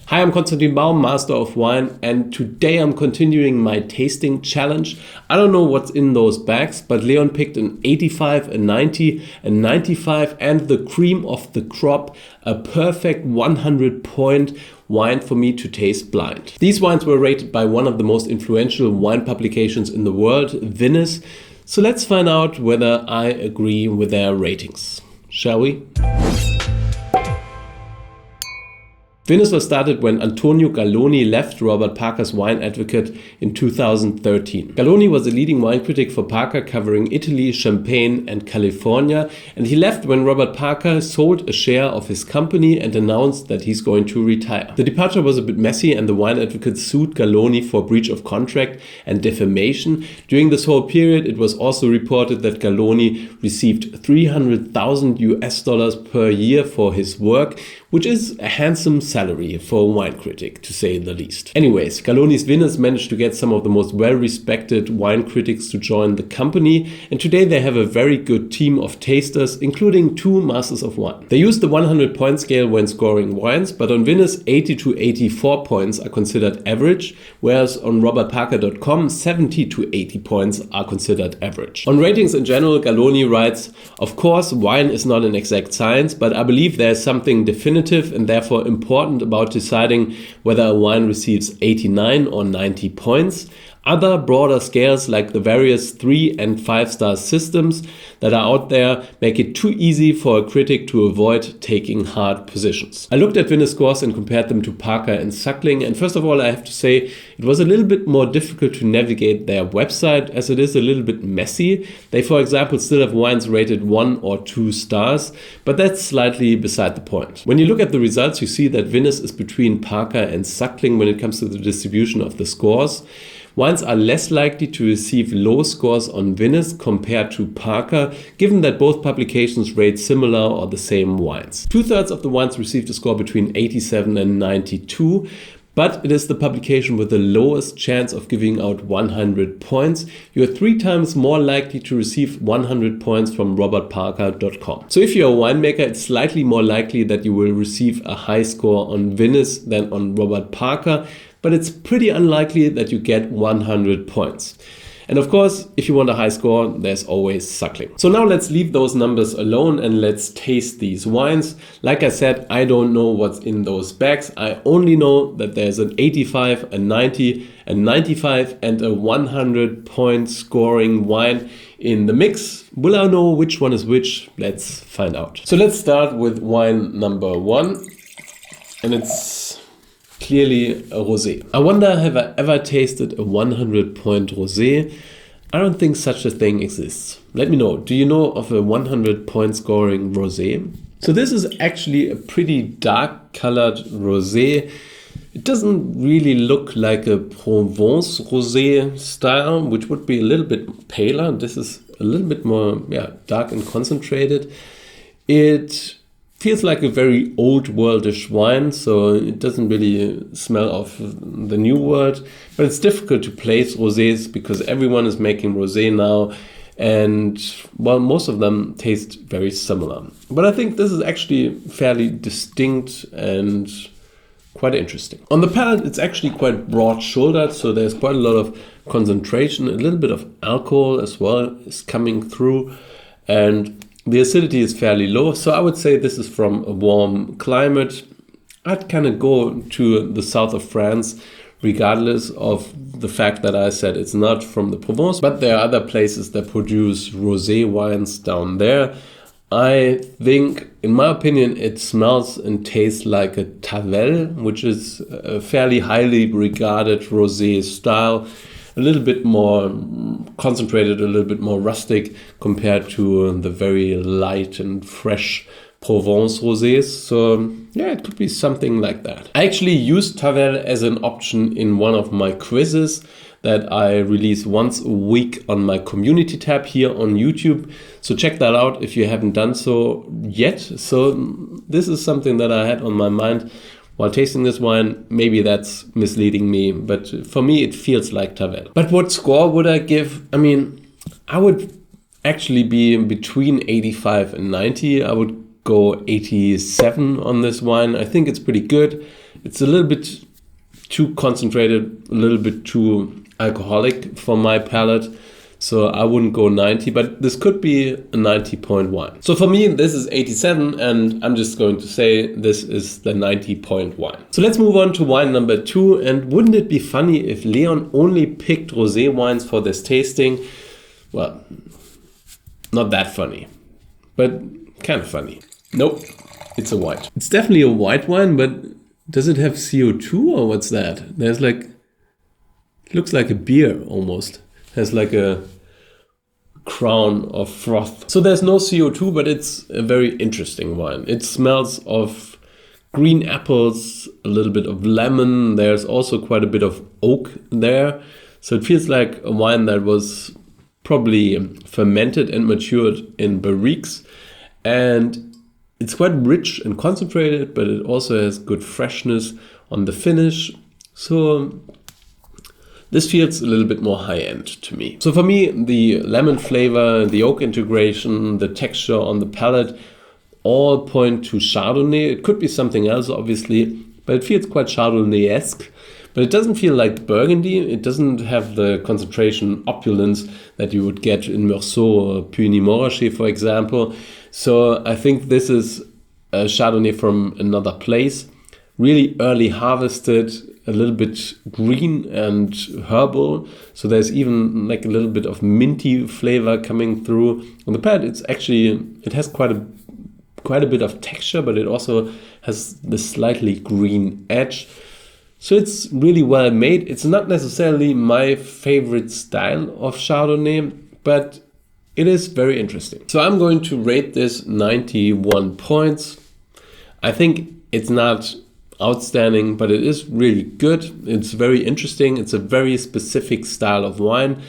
Hi, I'm Konstantin Baum, Master of Wine, and today I'm continuing my tasting challenge. I don't know what's in those bags, but Leon picked an 85, a 90, a 95, and the cream of the crop, a perfect 100-point wine for me to taste blind. These wines were rated by one of the most influential wine publications in the world, VINOUS. So let's find out whether I agree with their ratings. Shall we? VINOUS was started when Antonio Galloni left Robert Parker's Wine Advocate in 2013. Galloni was a leading wine critic for Parker, covering Italy, Champagne and California, and he left when Robert Parker sold a share of his company and announced that he's going to retire. The departure was a bit messy and the Wine Advocate sued Galloni for breach of contract and defamation. During this whole period, it was also reported that Galloni received $300,000 per year for his work, which is a handsome salary for a wine critic, to say the least. Anyways, Galloni's VINOUS managed to get some of the most well-respected wine critics to join the company, and today they have a very good team of tasters, including 2 Masters of Wine. They use the 100-point scale when scoring wines, but on VINOUS, 80 to 84 points are considered average, whereas on robertparker.com, 70 to 80 points are considered average. On ratings in general, Galloni writes, "Of course, wine is not an exact science, but I believe there is something definitive and therefore important about deciding whether a wine receives 89 or 90 points. Other broader scales like the various 3 and 5-star systems that are out there make it too easy for a critic to avoid taking hard positions." I looked at VINOUS scores and compared them to Parker and Suckling, and first of all I have to say it was a little bit more difficult to navigate their website as it is a little bit messy. They, for example, still have wines rated 1 or 2 stars, but that's slightly beside the point. When you look at the results, you see that VINOUS is between Parker and Suckling when it comes to the distribution of the scores. Wines are less likely to receive low scores on VINOUS compared to Parker, given that both publications rate similar or the same wines. 2/3 of the wines received a score between 87 and 92, but it is the publication with the lowest chance of giving out 100 points. You are 3 times more likely to receive 100 points from robertparker.com. So if you're a winemaker, it's slightly more likely that you will receive a high score on VINOUS than on Robert Parker, but it's pretty unlikely that you get 100 points. And of course, if you want a high score, there's always Suckling. So now let's leave those numbers alone and let's taste these wines. Like I said, I don't know what's in those bags. I only know that there's an 85, a 90, a 95 and a 100-point scoring wine in the mix. Will I know which one is which? Let's find out. So let's start with wine number 1, and it's clearly a rosé. I wonder, have I ever tasted a 100-point rosé? I don't think such a thing exists. Let me know. Do you know of a 100-point scoring rosé? So this is actually a pretty dark colored rosé. It doesn't really look like a Provence rosé style, which would be a little bit paler. This is a little bit more dark and concentrated. It feels like a very old worldish wine, so it doesn't really smell of the new world. But it's difficult to place rosés because everyone is making rosé now, and well, most of them taste very similar. But I think this is actually fairly distinct and quite interesting. On the palate, it's actually quite broad-shouldered, so there's quite a lot of concentration. A little bit of alcohol as well is coming through, and the acidity is fairly low, so I would say this is from a warm climate. I'd kind of go to the south of France, regardless of the fact that I said it's not from the Provence, but there are other places that produce rosé wines down there. I think, in my opinion, it smells and tastes like a Tavel, which is a fairly highly regarded rosé style. A little bit more concentrated, a little bit more rustic compared to the very light and fresh Provence rosés. So yeah, it could be something like that. I actually used Tavel as an option in one of my quizzes that I release once a week on my community tab here on YouTube. So check that out if you haven't done so yet. So this is something that I had on my mind while tasting this wine. Maybe that's misleading me, but for me it feels like Tavel. But what score would I give? I mean, I would actually be between 85 and 90. I would go 87 on this wine. I think it's pretty good. It's a little bit too concentrated, a little bit too alcoholic for my palate. So I wouldn't go 90, but this could be a 90-point wine. So for me, this is 87, and I'm just going to say this is the 90-point wine. So let's move on to wine number 2. And wouldn't it be funny if Leon only picked rosé wines for this tasting? Well, not that funny, but kind of funny. Nope, it's a white. It's definitely a white wine, but does it have CO2 or what's that? There's like, it looks like a beer almost. Has like a crown of froth. So there's no CO2, but it's a very interesting wine. It smells of green apples, a little bit of lemon. There's also quite a bit of oak there. So it feels like a wine that was probably fermented and matured in barriques. And it's quite rich and concentrated, but it also has good freshness on the finish. So this feels a little bit more high-end to me. So for me, the lemon flavor, the oak integration, the texture on the palate, all point to Chardonnay. It could be something else, obviously, but it feels quite Chardonnay-esque. But it doesn't feel like Burgundy. It doesn't have the concentration opulence that you would get in Meursault or Puy-Montrachet, for example. So I think this is a Chardonnay from another place. Really early harvested, a little bit green and herbal. So there's even like a little bit of minty flavor coming through. On the palate, it has quite a bit of texture, but it also has this slightly green edge. So it's really well made. It's not necessarily my favorite style of Chardonnay, but it is very interesting. So I'm going to rate this 91 points. I think it's not outstanding, but it is really good. It's very interesting. It's a very specific style of wine.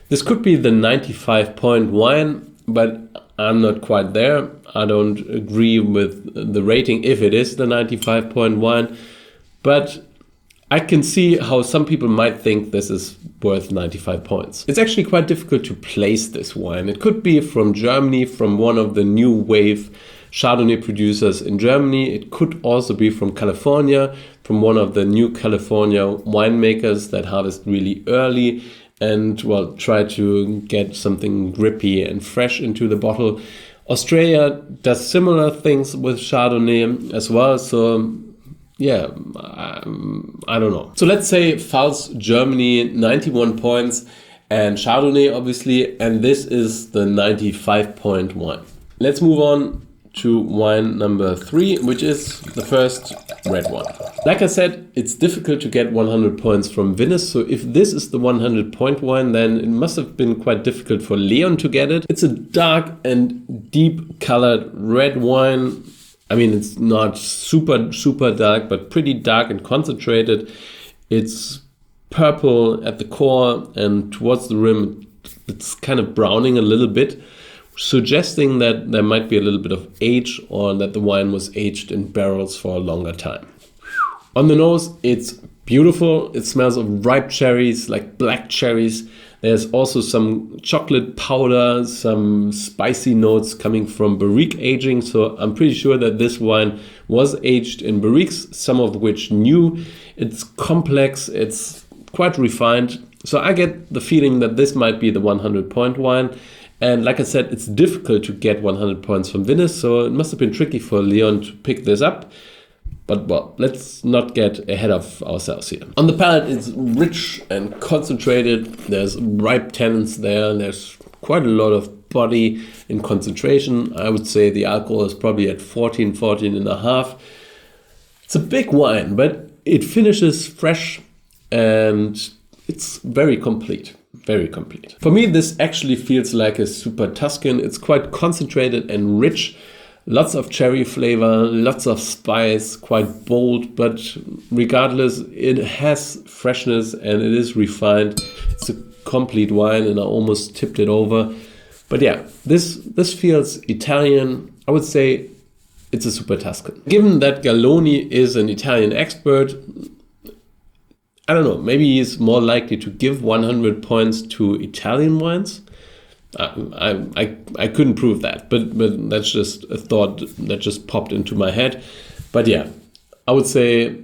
This could be the 95-point wine, but I'm not quite there. I don't agree with the rating if it is the 95-point wine, but I can see how some people might think this is worth 95 points. It's actually quite difficult to place this wine. It could be from Germany, from one of the new wave Chardonnay producers in Germany. It could also be from California, from one of the new California winemakers that harvest really early and, well, try to get something grippy and fresh into the bottle. Australia does similar things with Chardonnay as well, so yeah, I don't know. So let's say Pfalz, Germany, 91 points, and Chardonnay, obviously, and this is the 95-point wine. Let's move on to wine number 3, which is the first red wine. Like I said, it's difficult to get 100 points from VINOUS, so if this is the 100-point wine, then it must have been quite difficult for Leon to get it. It's a dark and deep colored red wine. I mean, it's not super dark, but pretty dark and concentrated. It's purple at the core, and towards the rim, it's kind of browning a little bit, suggesting that there might be a little bit of age or that the wine was aged in barrels for a longer time. On the nose, it's beautiful. It smells of ripe cherries, like black cherries. There's also some chocolate powder, some spicy notes coming from barrique aging. So I'm pretty sure that this wine was aged in barriques, some of which new. It's complex, it's quite refined. So I get the feeling that this might be the 100-point wine. And like I said, it's difficult to get 100 points from VINOUS, so it must have been tricky for Leon to pick this up. But well, let's not get ahead of ourselves here. On the palate, it's rich and concentrated. There's ripe tannins there. There's quite a lot of body in concentration. I would say the alcohol is probably at 14 and a half. It's a big wine, but it finishes fresh and it's very complete. Very complete. For me, this actually feels like a super Tuscan. It's quite concentrated and rich. Lots of cherry flavor, lots of spice, quite bold, but regardless, it has freshness and it is refined. It's a complete wine and I almost tipped it over. But yeah, this feels Italian. I would say it's a super Tuscan. Given that Galloni is an Italian expert, I don't know, maybe he's more likely to give 100 points to Italian wines. I couldn't prove that, but that's just a thought that just popped into my head. But yeah, I would say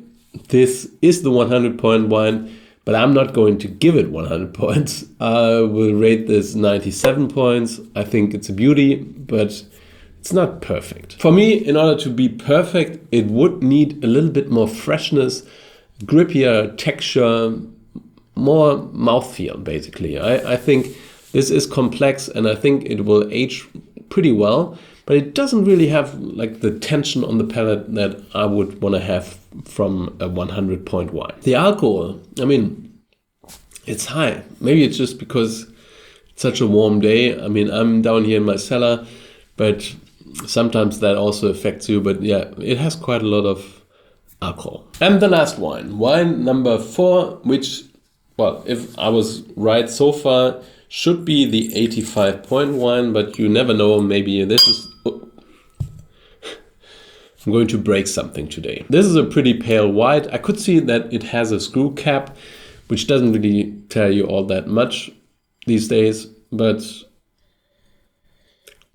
this is the 100-point wine, but I'm not going to give it 100 points. I will rate this 97 points. I think it's a beauty, but it's not perfect. For me, in order to be perfect, it would need a little bit more freshness, grippier texture, more mouthfeel, basically. I think this is complex, and I think it will age pretty well, but it doesn't really have like the tension on the palate that I would want to have from a 100-point wine. The alcohol, I mean, it's high. Maybe it's just because it's such a warm day. I mean, I'm down here in my cellar, but sometimes that also affects you. But yeah, it has quite a lot of alcohol. And the last wine number 4, which, well, if I was right so far, should be the 85-point wine, but you never know. Maybe this is... I'm going to break something today. This is a pretty pale white. I could see that it has a screw cap, which doesn't really tell you all that much these days, but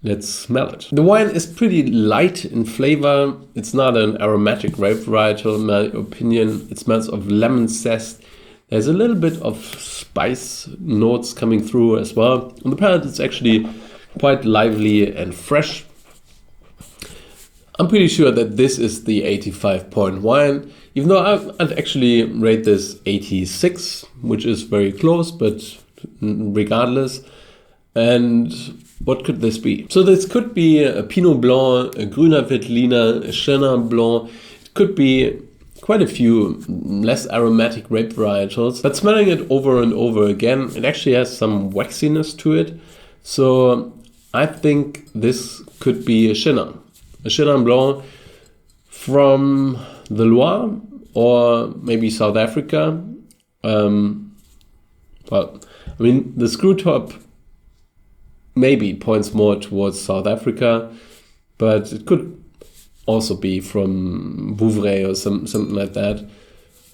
let's smell it. The wine is pretty light in flavor. It's not an aromatic grape varietal, in my opinion. It smells of lemon zest. There's a little bit of spice notes coming through as well. On the palate, it's actually quite lively and fresh. I'm pretty sure that this is the 85-point wine, even though I'd actually rate this 86, which is very close, but regardless. And what could this be? So this could be a Pinot Blanc, a Grüner Veltliner, a Chenin Blanc. It could be quite a few less aromatic grape varietals, but smelling it over and over again, it actually has some waxiness to it. So I think this could be a Chenin. A Chenin Blanc from the Loire or maybe South Africa. Well, I mean, the screw top maybe points more towards South Africa, but it could also be from Vouvray or something like that.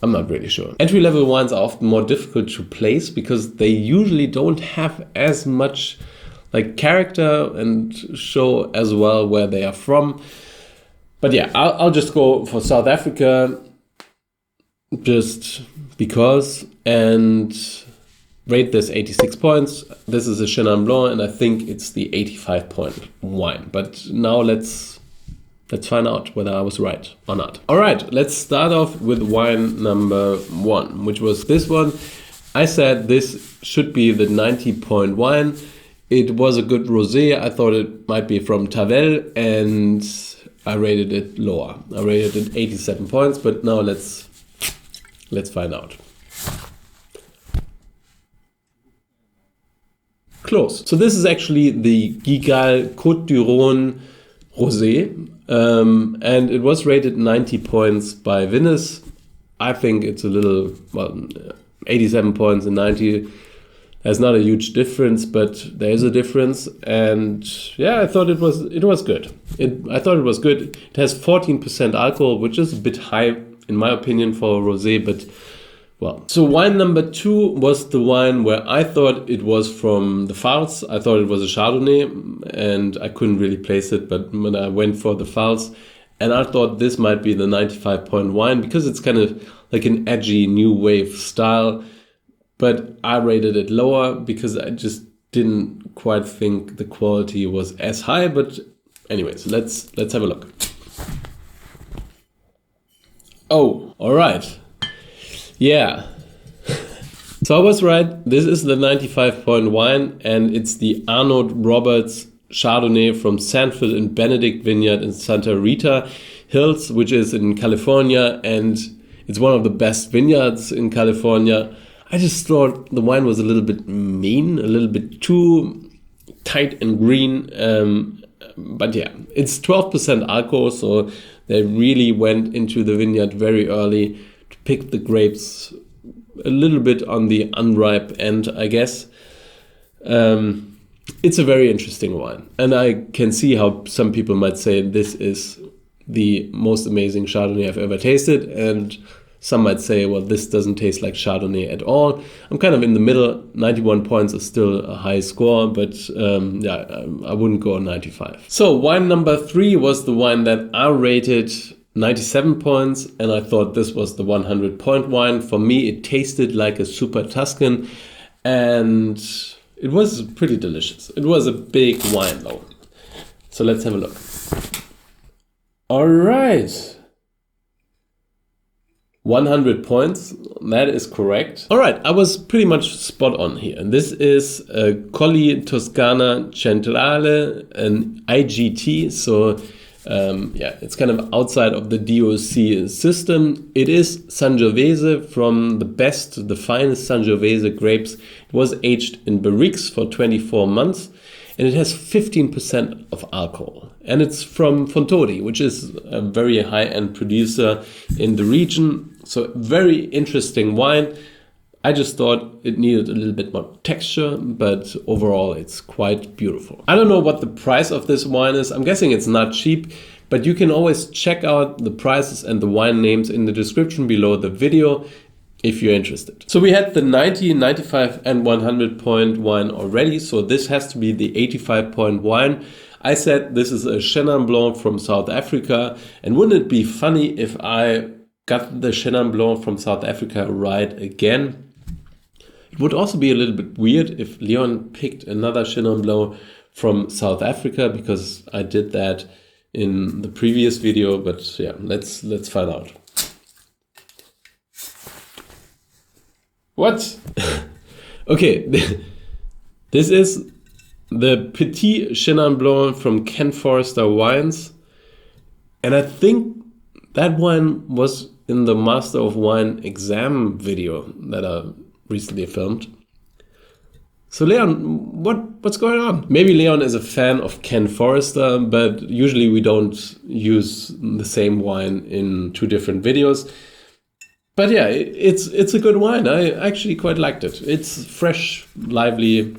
I'm not really sure. Entry-level wines are often more difficult to place because they usually don't have as much like character and show as well where they are from. But yeah, I'll just go for South Africa just because, and rate this 86 points. This is a Chenin Blanc, and I think it's the 85-point wine. But now let's find out whether I was right or not. All right, let's start off with wine number 1, which was this one. I said this should be the 90-point wine. It was a good rosé. I thought it might be from Tavel, and I rated it lower. I rated it 87 points, but now let's find out. Close. So this is actually the Guigal Côte du Rhone rosé, and it was rated 90 points by VINOUS. I think it's a little, well, 87 points and 90. There's not a huge difference, but there is a difference. And yeah, I thought it was good. I thought it was good. It has 14% alcohol, which is a bit high in my opinion for a rosé, but well. So wine number 2 was the wine where I thought it was from the Pfalz. I thought it was a Chardonnay, and I couldn't really place it, but when I went for the Pfalz, and I thought this might be the 95-point wine because it's kind of like an edgy new wave style. But I rated it lower because I just didn't quite think the quality was as high. But anyways, let's have a look. Oh, all right. Yeah. So I was right. This is the 95-point wine, and it's the Arnot-Roberts Chardonnay from Sanford and Benedict Vineyard in Santa Rita Hills, which is in California, and it's one of the best vineyards in California. I just thought the wine was a little bit mean, a little bit too tight and green. But yeah, it's 12% alcohol, so they really went into the vineyard very early to pick the grapes a little bit on the unripe end, I guess. It's a very interesting wine. And I can see how some people might say this is the most amazing Chardonnay I've ever tasted. And some might say, well, this doesn't taste like Chardonnay at all. I'm kind of in the middle. 91 points is still a high score, but yeah, I wouldn't go on 95. So wine number 3 was the wine that I rated 97 points, and I thought this was the 100-point wine. For me, it tasted like a super Tuscan, and it was pretty delicious. It was a big wine though. So let's have a look. All right. 100 points, that is correct. All right, I was pretty much spot on here. And this is a Colli Toscana Centrale, an IGT. So yeah, it's kind of outside of the DOC system. It is Sangiovese from the finest Sangiovese grapes. It was aged in barriques for 24 months. And it has 15% of alcohol. And it's from Fontodi, which is a very high-end producer in the region. So very interesting wine. I just thought it needed a little bit more texture, but overall it's quite beautiful. I don't know what the price of this wine is. I'm guessing it's not cheap, but you can always check out the prices and the wine names in the description below the video if you're interested. So we had the 90, 95 and 100-point wine already. So this has to be the 85-point wine. I said this is a Chenin Blanc from South Africa. And wouldn't it be funny if I got the Chenin Blanc from South Africa right again? It would also be a little bit weird if Leon picked another Chenin Blanc from South Africa, because I did that in the previous video. But yeah, let's find out. What? Okay, this is the Petit Chenin Blanc from Ken Forrester Wines. And I think that wine was in the Master of Wine exam video that I recently filmed. So Leon, what's going on? Maybe Leon is a fan of Ken Forrester, but usually we don't use the same wine in two different videos. But yeah, it's a good wine. I actually quite liked it. It's fresh, lively,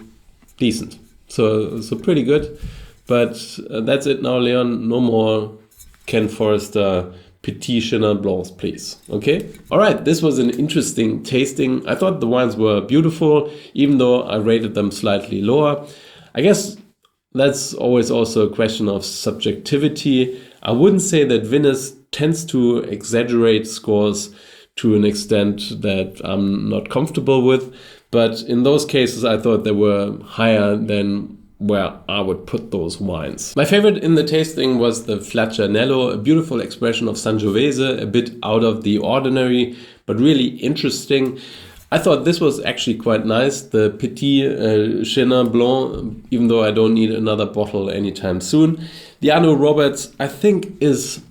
decent. So pretty good. But that's it now, Leon. No more Ken Forrester Petit Chenin Blancs, please. Okay? All right, this was an interesting tasting. I thought the wines were beautiful, even though I rated them slightly lower. I guess that's always also a question of subjectivity. I wouldn't say that VINOUS tends to exaggerate scores to an extent that I'm not comfortable with. But in those cases, I thought they were higher than where I would put those wines. My favorite in the tasting was the Flaccianello, a beautiful expression of Sangiovese, a bit out of the ordinary, but really interesting. I thought this was actually quite nice, the Petit Chenin Blanc, even though I don't need another bottle anytime soon. The Arnot-Roberts, I think, is...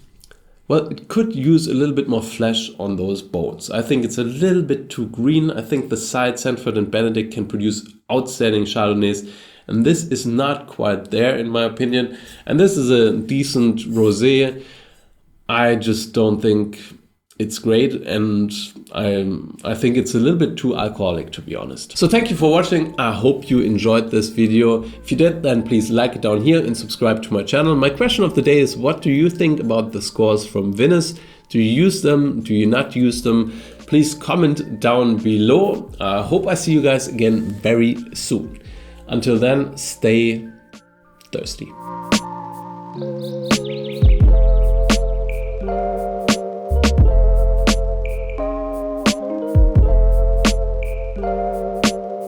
well, it could use a little bit more flesh on those bones. I think it's a little bit too green. I think the side Sanford and Benedict can produce outstanding Chardonnays, and this is not quite there in my opinion. And this is a decent rosé. I just don't think it's great, and I think it's a little bit too alcoholic, to be honest. So thank you for watching. I hope you enjoyed this video. If you did, then please like it down here and subscribe to my channel. My question of the day is, what do you think about the scores from VINOUS? Do you use them? Do you not use them? Please comment down below. I hope I see you guys again very soon. Until then, stay thirsty.